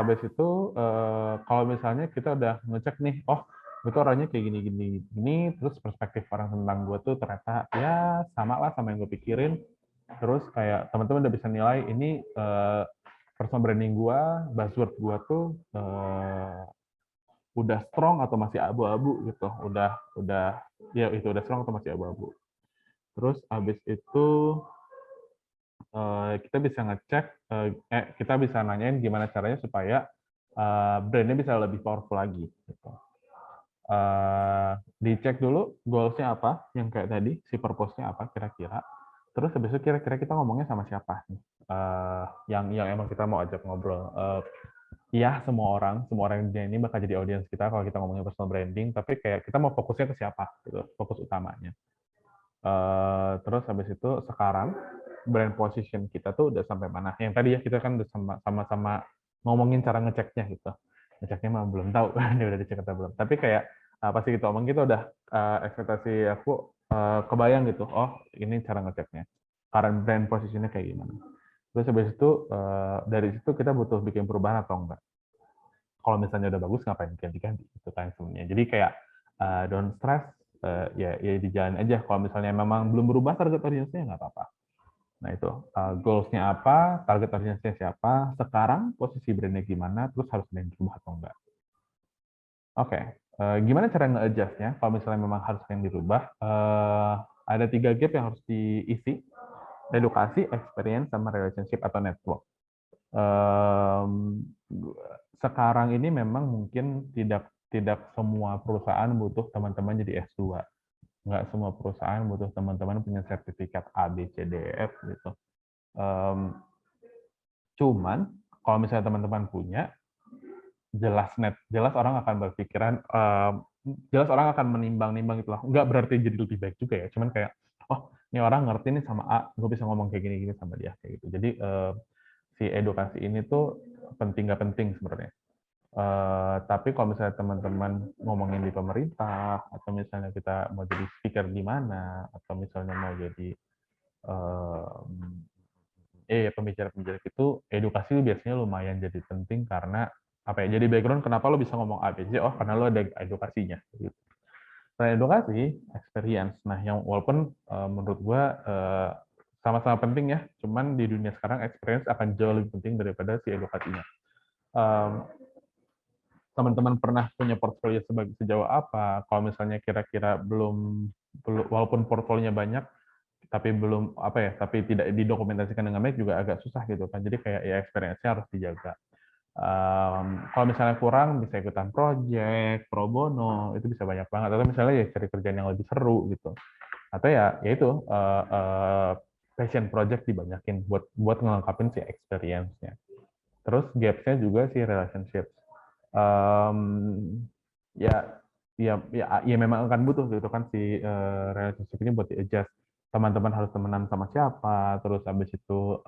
habis itu kalau misalnya kita udah ngecek nih, oh itu orangnya kayak gini gini gini, terus perspektif orang tentang gue tuh ternyata ya sama lah sama yang gue pikirin. Terus kayak teman-teman udah bisa nilai ini personal branding gue, buzzword gue tuh udah strong atau masih abu-abu gitu. Udah ya itu udah strong atau masih abu-abu. Terus habis itu kita bisa ngecek, kita bisa nanyain gimana caranya supaya brandnya bisa lebih powerful lagi. Gitu. Dicek dulu goals-nya apa, yang kayak tadi, si purpose-nya apa kira-kira. Terus habis itu kira-kira kita ngomongnya sama siapa nih, yang emang kita mau ajak ngobrol. Iya, semua orang di dunia ini bakal jadi audiens kita kalau kita ngomongin personal branding, tapi kayak kita mau fokusnya ke siapa, gitu, fokus utamanya. Terus habis itu sekarang brand position kita tuh udah sampai mana? Yang tadi ya kita kan udah sama-sama ngomongin cara ngeceknya gitu. Ngeceknya mah belum tahu, ini udah dicek atau belum. Tapi kayak pasti kita omong kita udah ekspektasi aku kebayang gitu. Oh ini cara ngeceknya. Current brand positionnya kayak gimana? Terus habis itu dari situ kita butuh bikin perubahan atau enggak? Kalau misalnya udah bagus ngapain ganti-ganti itu kan sebenarnya. Jadi kayak don't stress, ya dijalan aja. Kalau misalnya memang belum berubah target audiensnya nggak apa-apa. Nah itu goals-nya apa, target audiensnya siapa, sekarang posisi brandnya gimana, terus harus ada yang dirubah atau enggak. Oke, gimana cara nge-adjust-nya? Kalau misalnya memang harus ada yang dirubah, ada 3 gap yang harus diisi: edukasi, experience, sama relationship atau network. Sekarang ini memang mungkin tidak semua perusahaan butuh teman-teman jadi S2. Nggak semua perusahaan butuh teman-teman punya sertifikat A, B, C, D, E, F gitu. Cuman kalau misalnya teman-teman punya, jelas orang akan berpikiran, jelas orang akan menimbang-nimbang gitu lah. Nggak berarti jadi lebih baik juga ya. Cuman kayak, oh ini orang ngerti nih sama A, gue bisa ngomong kayak gini-gini sama dia kayak gitu. Jadi si edukasi ini tuh penting nggak penting sebenarnya. Tapi kalau misalnya teman-teman ngomongin di pemerintah, atau misalnya kita mau jadi speaker di mana, atau misalnya mau jadi pembicara-pembicara itu, edukasi biasanya lumayan jadi penting karena apa ya? Jadi background kenapa lo bisa ngomong A, B, C? Oh, karena lo ada edukasinya. Gitu. Selain edukasi, experience. Nah, yang walaupun menurut gua sama-sama penting ya, cuman di dunia sekarang experience akan jauh lebih penting daripada si edukasinya. Teman-teman pernah punya portfolio sejauh apa? Kalau misalnya kira-kira belum, walaupun portfolionya banyak, tapi belum apa ya, tapi tidak didokumentasikan dengan baik juga agak susah gitu kan. Jadi kayak ya experience-nya harus dijaga. Kalau misalnya kurang bisa ikutan project, pro bono, itu bisa banyak banget. Atau misalnya ya cari kerjaan yang lebih seru gitu. Atau ya itu passion project dibanyakin buat ngelengkapin si experience-nya. Terus gaps-nya juga si relationship. Ya ya memang akan butuh gitu kan si relationship ini buat di-adjust. Teman-teman harus temenan sama siapa, terus habis itu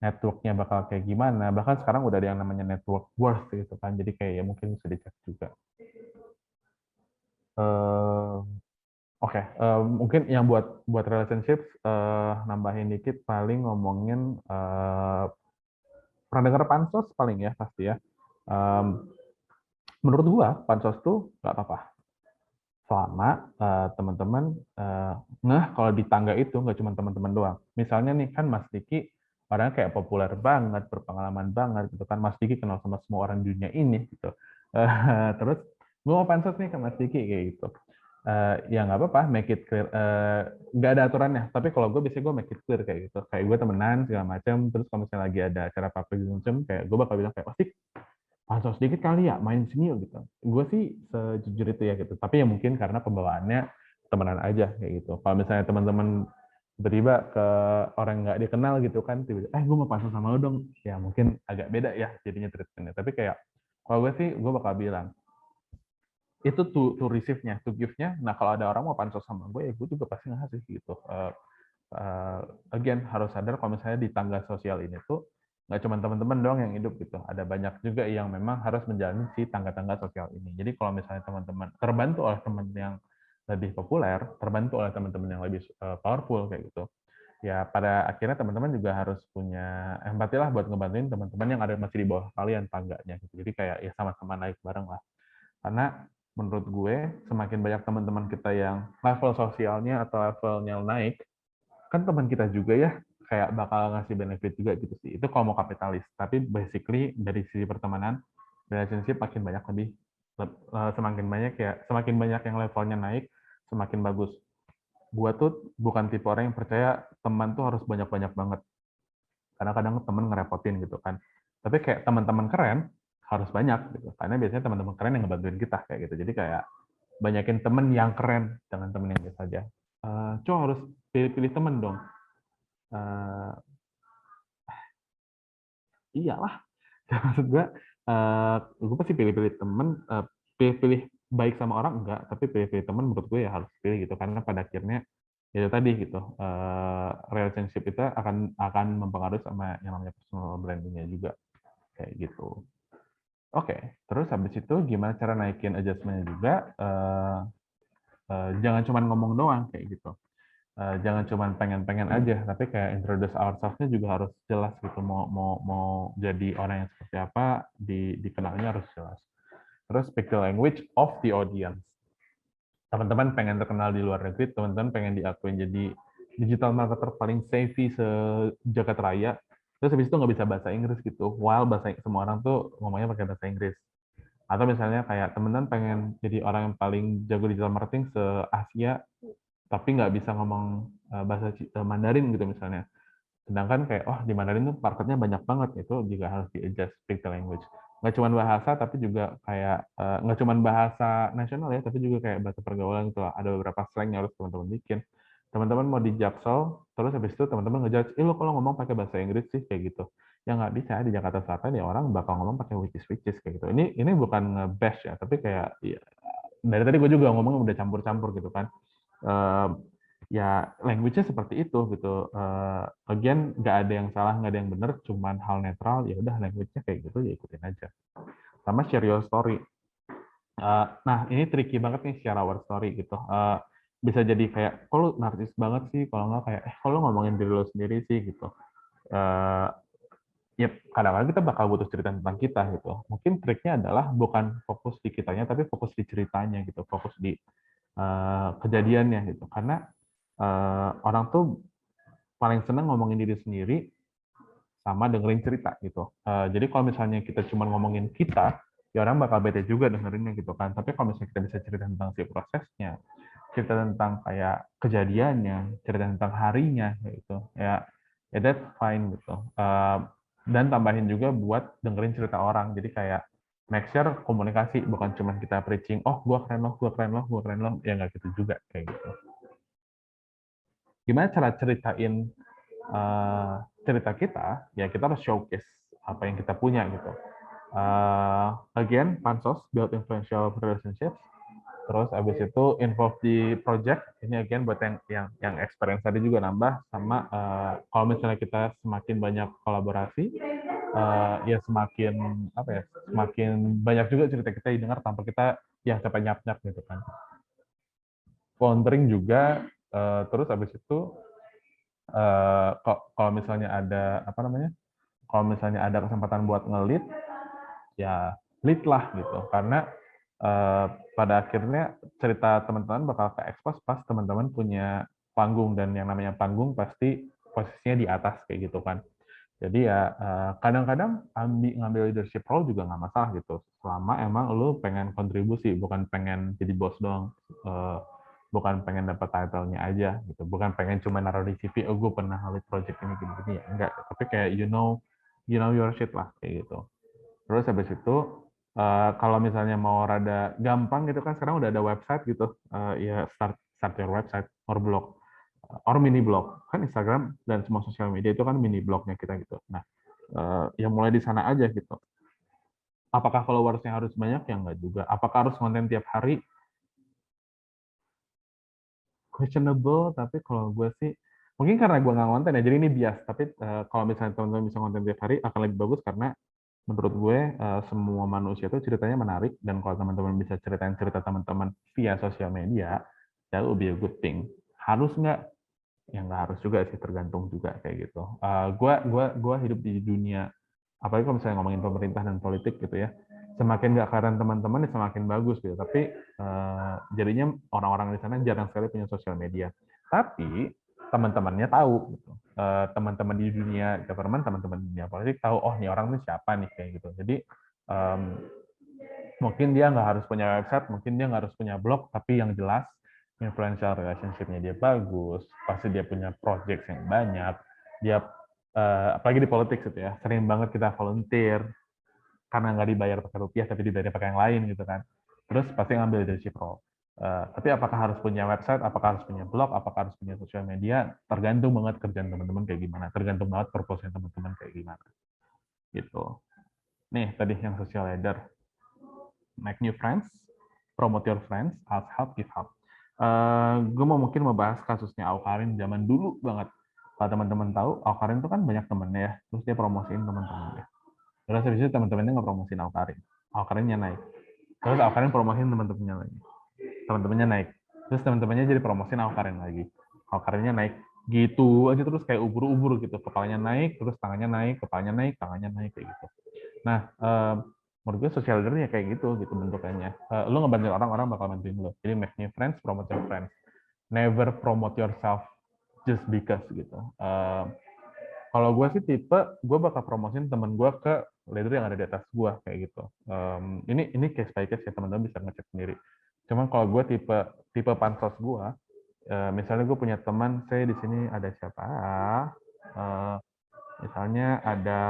network-nya bakal kayak gimana. Bahkan sekarang udah ada yang namanya network worth gitu kan. Jadi kayak ya mungkin bisa dicek juga. Oke, mungkin yang buat relationships, nambahin dikit paling ngomongin pernah dengar pansos paling ya pasti ya. Menurut gua pansos tuh nggak apa-apa selama teman-teman kalau di tangga itu nggak cuma teman-teman doang. Misalnya nih kan Mas Diki orangnya kayak populer banget, berpengalaman banget gitu kan. Mas Diki kenal sama semua orang di dunia ini gitu. Terus gue mau pansos nih ke Mas Diki kayak gitu. Ya nggak apa-apa, make it clear. Nggak ada aturannya. Tapi kalau gue biasanya gue make it clear kayak gitu. Kayak gue temenan segala macam. Terus kalau misalnya lagi ada acara public macam, kayak gue bakal bilang kayak, pasti pansos sedikit kali ya main sini yuk gitu. Gue sih sejujur itu ya gitu. Tapi ya mungkin karena pembawaannya temenan aja kayak gitu. Kalau misalnya teman-teman tiba-tiba ke orang nggak dikenal gitu kan, tiba-tiba, gue mau pansos sama lo dong. Ya mungkin agak beda ya jadinya treatmentnya. Tapi kayak kalau gue sih gue bakal bilang itu to receive-nya, to give-nya. Nah kalau ada orang mau pansos sama gue, ya gue juga pasti ngasih gitu. Again harus sadar kalau misalnya di tangga sosial ini tuh nggak cuma teman-teman doang yang hidup gitu, ada banyak juga yang memang harus menjalani si tangga-tangga sosial ini. Jadi kalau misalnya teman-teman terbantu oleh teman yang lebih populer, terbantu oleh teman-teman yang lebih powerful kayak gitu, ya pada akhirnya teman-teman juga harus punya empati lah buat ngebantuin teman-teman yang ada masih di bawah kalian tangganya gitu. Jadi kayak ya sama-sama naik bareng lah. Karena menurut gue semakin banyak teman-teman kita yang level sosialnya atau levelnya naik, kan teman kita juga ya kayak bakal ngasih benefit juga gitu sih. Itu kalau mau kapitalis. Tapi basically dari sisi pertemanan, relationship makin banyak semakin banyak ya, semakin banyak yang levelnya naik, semakin bagus. Gua tuh bukan tipe orang yang percaya teman tuh harus banyak-banyak banget. Karena kadang teman ngerepotin gitu kan. Tapi kayak teman-teman keren harus banyak gitu. Karena biasanya teman-teman keren yang ngebantuin kita kayak gitu. Jadi kayak banyakin temen yang keren, jangan temen yang biasa aja. Cowok harus pilih-pilih temen dong. Uh, Iyalah, maksud gue pasti pilih-pilih temen, pilih-pilih baik sama orang enggak, tapi pilih-pilih temen menurut gue ya harus pilih gitu, karena pada akhirnya ya itu tadi gitu, relationship itu akan mempengaruhi sama yang namanya personal brandingnya juga kayak gitu. Oke, terus habis itu gimana cara naikin adjustment-nya juga? Jangan cuma ngomong doang kayak gitu. Jangan cuma pengen-pengen aja, tapi kayak introduce ourselves-nya juga harus jelas gitu. Mau jadi orang yang seperti apa, dikenalnya harus jelas. Terus speak the language of the audience. Teman-teman pengen terkenal di luar negeri, teman-teman pengen diakuin jadi digital marketer paling savvy sejagat raya, terus habis itu nggak bisa bahasa Inggris gitu. While semua orang tuh ngomongnya pakai bahasa Inggris. Atau misalnya kayak teman-teman pengen jadi orang yang paling jago digital marketing se-Asia, tapi nggak bisa ngomong bahasa Mandarin gitu misalnya. Sedangkan kayak, oh di Mandarin tuh marketnya banyak banget, itu juga harus di-adjust speak the language. Nggak cuma bahasa, tapi juga kayak, nggak cuma bahasa nasional ya, tapi juga kayak bahasa pergaulan gitu lah. Ada beberapa slang yang harus teman-teman bikin. Teman-teman mau di Jaksel, terus habis itu teman-teman ngejudge, lo kalau ngomong pakai bahasa Inggris sih, kayak gitu. Ya nggak bisa, di Jakarta Selatan ya orang bakal ngomong pakai which is, kayak gitu. Ini bukan nge-bash ya, tapi kayak, ya, dari tadi gue juga ngomongnya udah campur-campur gitu kan. Uh, ya language-nya seperti itu gitu. Again nggak ada yang salah, nggak ada yang benar, cuman hal netral. Ya udah language-nya kayak gitu, ya ikutin aja. Sama share your story. Nah ini tricky banget nih share our story gitu. Bisa jadi kayak, kok lu narsis banget sih, kalau nggak kayak, kalau ngomongin diri lo sendiri sih gitu. Ya kadang-kadang kita bakal butuh cerita tentang kita gitu. Mungkin triknya adalah bukan fokus di kitanya, tapi fokus di ceritanya gitu, fokus di kejadiannya gitu. Karena orang tuh paling seneng ngomongin diri sendiri sama dengerin cerita gitu. Jadi kalau misalnya kita cuma ngomongin kita, ya orang bakal bete juga dengerinnya gitu kan. Tapi kalau misalnya kita bisa cerita tentang si prosesnya, cerita tentang kayak kejadiannya, cerita tentang harinya gitu, ya that's fine gitu. Dan tambahin juga buat dengerin cerita orang. Jadi kayak make sure komunikasi, bukan cuma kita preaching, oh gue keren loh, gue keren loh, gue keren loh, ya nggak gitu juga kayak gitu. Gimana cara ceritain cerita kita? Ya kita harus showcase apa yang kita punya gitu. Again, pansos build influential relationships. Terus abis itu involve di project. Ini again buat yang experience tadi juga nambah. Sama kalau misalnya kita semakin banyak kolaborasi, ya semakin apa ya, semakin banyak juga cerita kita didengar tanpa kita yang capek nyap-nyap gitu kan. Volunteering juga. Terus abis itu kalau misalnya ada apa namanya, kalau misalnya ada kesempatan buat ngelit, ya lead lah gitu. Karena pada akhirnya cerita teman-teman bakal ke expose pas teman-teman punya panggung, dan yang namanya panggung pasti posisinya di atas kayak gitu kan. Jadi ya kadang-kadang ngambil leadership role juga nggak masalah gitu, selama emang lu pengen kontribusi, bukan pengen jadi bos doang, bukan pengen dapat title-nya aja gitu, bukan pengen cuma naruh di CV, oh gue pernah lead project ini gini-gini, ya enggak, tapi kayak you know your shit lah kayak gitu. Terus habis itu kalau misalnya mau rada gampang gitu kan, sekarang udah ada website gitu, ya start your website or blog or mini blog kan. Instagram dan semua sosial media itu kan mini blognya kita gitu. Nah ya mulai di sana aja gitu. Apakah followersnya harus banyak? Ya enggak juga. Apakah harus konten tiap hari? Questionable, tapi kalau gue sih mungkin karena gue nggak konten ya, jadi ini bias. Tapi kalau misalnya teman-teman bisa konten tiap hari akan lebih bagus, karena menurut gue semua manusia itu ceritanya menarik, dan kalau teman-teman bisa ceritain cerita teman-teman via sosial media, that will be a good thing. Harus nggak? yang nggak harus juga sih, tergantung juga kayak gitu. Gua hidup di dunia, apalagi kalau misalnya ngomongin pemerintah dan politik gitu ya, semakin nggak kelihatan teman-teman ya semakin bagus gitu. Tapi jadinya orang-orang di sana jarang sekali punya sosial media. Tapi teman-temannya tahu gitu. Teman-teman di dunia government, teman-teman di dunia politik tahu, oh nih orang ini siapa nih kayak gitu. Jadi em, mungkin dia nggak harus punya website, mungkin dia nggak harus punya blog, tapi yang jelas influential relationship-nya dia bagus, pasti dia punya project yang banyak, dia apalagi di politik gitu ya, sering banget kita volunteer karena nggak dibayar pakai rupiah tapi dibayar pakai yang lain gitu kan. Terus pasti ngambil leadership role. Tapi apakah harus punya website, apakah harus punya blog, apakah harus punya sosial media, tergantung banget kerjaan teman-teman kayak gimana, tergantung banget purpose teman-teman kayak gimana gitu. Nih tadi yang social leader, make new friends, promote your friends, ask help, give help. Gue mungkin mau bahas kasusnya Aukarin zaman dulu banget. Kalau teman-teman tahu, Aukarin itu kan banyak temennya ya, terus dia promosiin teman-temannya. Terus habis itu teman-temannya nggak promosiin Aukarin. Aukarinnya naik. Terus Aukarin promosiin teman-temannya lagi. Teman-temannya naik. Terus teman-temannya jadi promosiin Aukarin lagi. Aukarinnya naik. Gitu aja terus kayak ubur-ubur gitu. Kepalanya naik, terus tangannya naik, kepalanya naik, tangannya naik kayak gitu. Nah, menurut gue social leader ya kayak gitu bentukannya. Lu ngebantuin orang bakal bantuin lu. Jadi make new friends, promote your friends. Never promote yourself just because gitu. Kalau gue sih tipe, gue bakal promosin temen gue ke leader yang ada di atas gue kayak gitu. Ini case by case ya, teman-teman bisa ngecek sendiri. Cuman kalau gue tipe pansos gue, misalnya gue punya teman, saya di sini ada siapa? Misalnya ada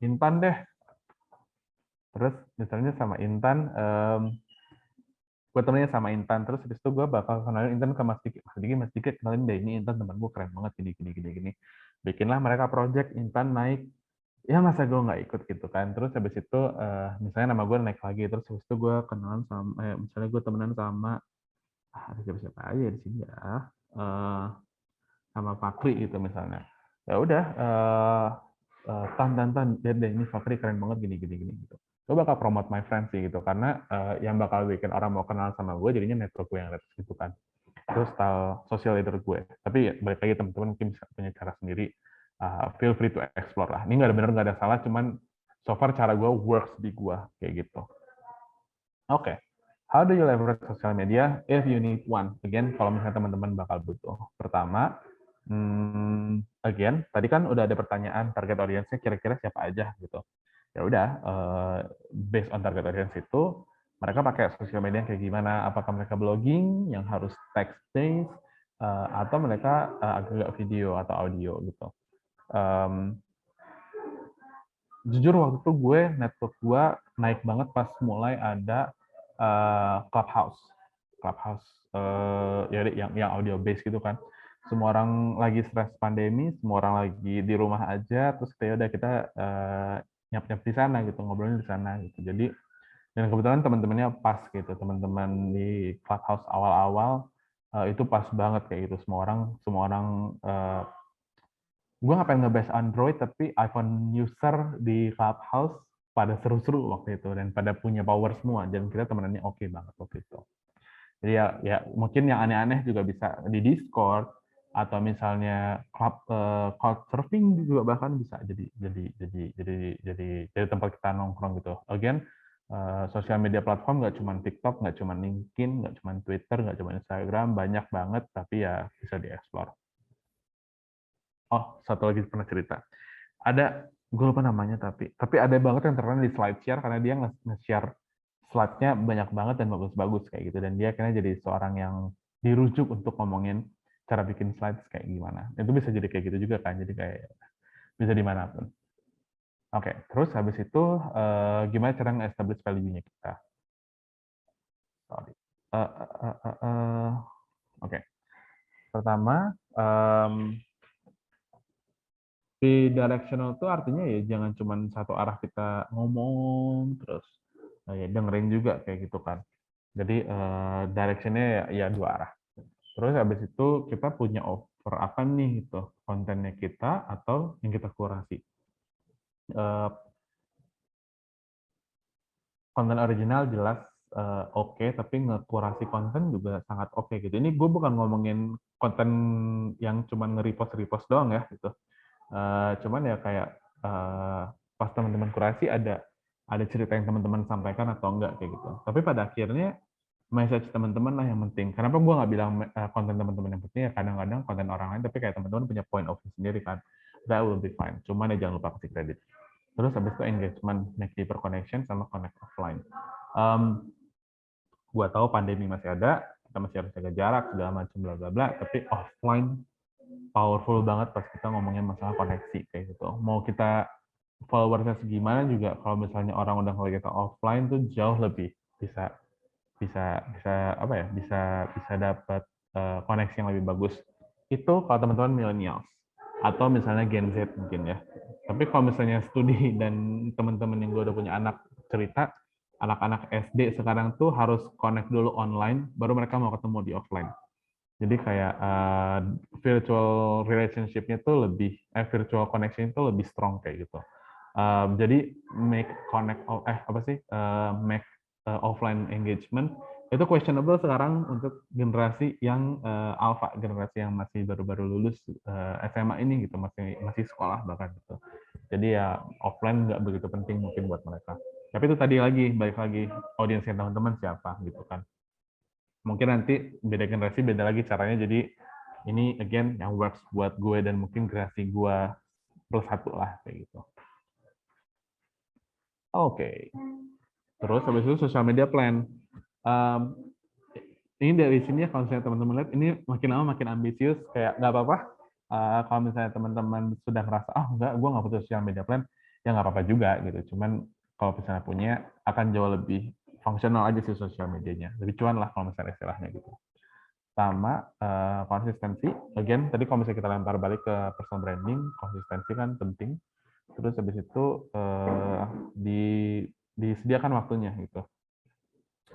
Intan deh. Terus misalnya sama Intan, gue temennya sama Intan, terus habis itu gue bakal kenalin Intan ke Mas Diki kenalin deh, ini Intan teman gue keren banget, gini. Bikinlah mereka project, Intan naik, ya masa gue nggak ikut gitu kan. Terus habis itu misalnya nama gue naik lagi, terus habis itu gue kenalan sama, misalnya gue temenan sama, ada siapa aja di sini ya, sama Fakri gitu misalnya. Ya udah, tan, lihat deh ini Fakri keren banget gini gitu. Gue bakal promote my friends sih gitu, karena yang bakal bikin orang mau kenal sama gue jadinya network gue yang ada gitu kan. Terus style social leader gue. Tapi ya, balik lagi teman-teman mungkin bisa punya cara sendiri. Feel free to explore lah. Ini nggak ada benar nggak ada salah, cuman so far cara gue works di gue kayak gitu. Oke. How do you leverage social media if you need one? Again, kalau misalnya teman-teman bakal butuh. Pertama, again, tadi kan udah ada pertanyaan target audience-nya kira-kira siapa aja gitu. Ya udah, based on target audience itu, mereka pakai sosial media kayak gimana? Apakah mereka blogging yang harus text based atau mereka agak video atau audio gitu. Jujur waktu itu network gue naik banget pas mulai ada Clubhouse. Clubhouse ya yang audio based gitu kan. Semua orang lagi stres pandemi, semua orang lagi di rumah aja, terus kayak udah kita nyap-nyap di sana gitu, ngobrolnya di sana gitu. Jadi dan kebetulan teman-temannya pas gitu, teman-teman di Clubhouse awal-awal itu pas banget kayak gitu. Semua orang gue nggak pengen ngebahas Android, tapi iPhone user di Clubhouse pada seru-seru waktu itu dan pada punya power semua dan kita temenannya oke banget waktu itu. Jadi ya mungkin yang aneh-aneh juga bisa di Discord atau misalnya cloud surfing juga bahkan bisa jadi tempat kita nongkrong gitu. Again, sosial media platform nggak cuma TikTok, nggak cuma LinkedIn, nggak cuma Twitter, nggak cuma Instagram, banyak banget tapi ya bisa dieksplor. Oh, satu lagi pernah cerita. Ada, gue lupa namanya tapi ada banget yang terkenal di slide share karena dia nge-share slide-nya banyak banget dan bagus-bagus kayak gitu. Dan dia akhirnya jadi seorang yang dirujuk untuk ngomongin cara bikin slides kayak gimana. Itu bisa jadi kayak gitu juga kan, jadi kayak bisa dimanapun. Oke, terus habis itu gimana cara nge-establish value-nya kita? Sorry. Oke. Pertama, bidirectional itu artinya ya jangan cuma satu arah kita ngomong terus ya dengerin juga kayak gitu kan. Jadi directionnya ya dua arah. Terus habis itu kita punya offer apa nih gitu, kontennya kita atau yang kita kurasi. Konten original jelas oke, tapi ngekurasi konten juga sangat oke gitu. Ini gue bukan ngomongin konten yang cuman nge-repost doang ya gitu. Cuman ya kayak pas teman-teman kurasi ada cerita yang teman-teman sampaikan atau enggak kayak gitu. Tapi pada akhirnya message teman-teman lah yang penting. Kenapa gue nggak bilang konten teman-teman yang penting ya, kadang-kadang konten orang lain tapi kayak teman-teman punya point of view sendiri kan. That will be fine. Cuman ya jangan lupa kasih kredit. Terus habis itu engagement, make deeper connection sama connect offline. Gua tahu pandemi masih ada, kita masih harus jaga jarak segala macam bla bla bla, tapi offline powerful banget pas kita ngomongin masalah koneksi kayak gitu. Mau kita followersnya segimana juga kalau misalnya orang udah ngeliat kita offline tuh jauh lebih bisa bisa apa ya, bisa dapat koneksi yang lebih bagus. Itu kalau teman-teman millennials atau misalnya Gen Z mungkin ya. Tapi kalau misalnya studi dan teman-teman yang gue udah punya anak cerita, anak-anak SD sekarang tuh harus connect dulu online, baru mereka mau ketemu di offline. Jadi kayak virtual relationship-nya tuh virtual connection itu lebih strong kayak gitu. Jadi make connect apa sih make offline engagement itu questionable sekarang untuk generasi yang alpha, generasi yang masih baru-baru lulus SMA ini gitu, masih sekolah bahkan gitu. Jadi ya offline nggak begitu penting mungkin buat mereka. Tapi itu tadi balik lagi audiensnya teman-teman siapa gitu kan. Mungkin nanti beda generasi beda lagi caranya. Jadi ini again yang works buat gue dan mungkin generasi gue plus satu lah kayak gitu. Oke. Terus habis itu social media plan. Ini dari sini ya kalau misalnya teman-teman lihat ini makin lama makin ambisius, kayak nggak apa-apa. Kalau misalnya teman-teman sudah ngerasa enggak, gue nggak butuh social media plan, ya nggak apa-apa juga gitu. Cuman kalau misalnya punya akan jauh lebih fungsional aja sih sosial medianya, lebih cuan lah kalau misalnya istilahnya gitu. Sama konsistensi, again tadi kalau misalnya kita lempar balik ke personal branding, konsistensi kan penting. Terus habis itu disediakan waktunya gitu.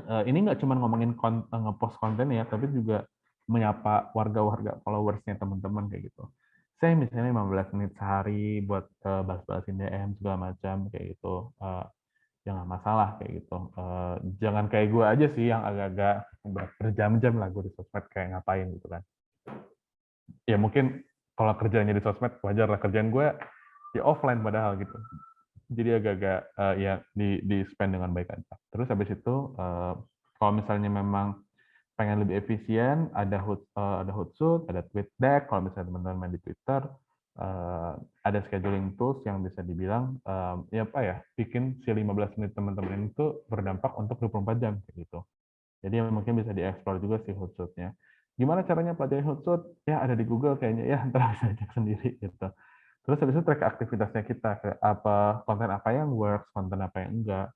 Ini nggak cuma ngomongin ngepost konten ya, tapi juga menyapa warga-warga followersnya teman-teman kayak gitu. Saya misalnya 15 menit sehari buat balas-balasin DM segala macam kayak gitu. Ya nggak masalah kayak gitu. Jangan kayak gue aja sih yang agak-agak berjam-jam lah gue di sosmed kayak ngapain gitu kan. Ya mungkin kalau kerjanya di sosmed wajar lah, kerjaan gue ya offline padahal gitu. Jadi agak-agak ya di spend dengan baik aja. Terus habis itu kalau misalnya memang pengen lebih efisien, ada Hootsuite, ada TweetDeck. Kalau misalnya teman-teman main di Twitter, ada scheduling tools yang bisa dibilang ya apa ya, bikin si 15 menit teman-teman itu berdampak untuk 24 jam kayak gitu. Jadi mungkin bisa dieksplor juga sih Hootsuite-nya. Gimana caranya pelajari Hootsuite? Ya ada di Google kayaknya, ya ntar bisa cek sendiri gitu. Terus habis itu track aktivitasnya kita, kayak konten apa yang works, konten apa yang enggak,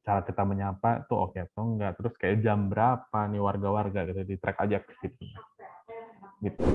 cara kita menyapa tuh oke atau enggak, terus kayak jam berapa nih warga-warga gitu, di track aja gitu.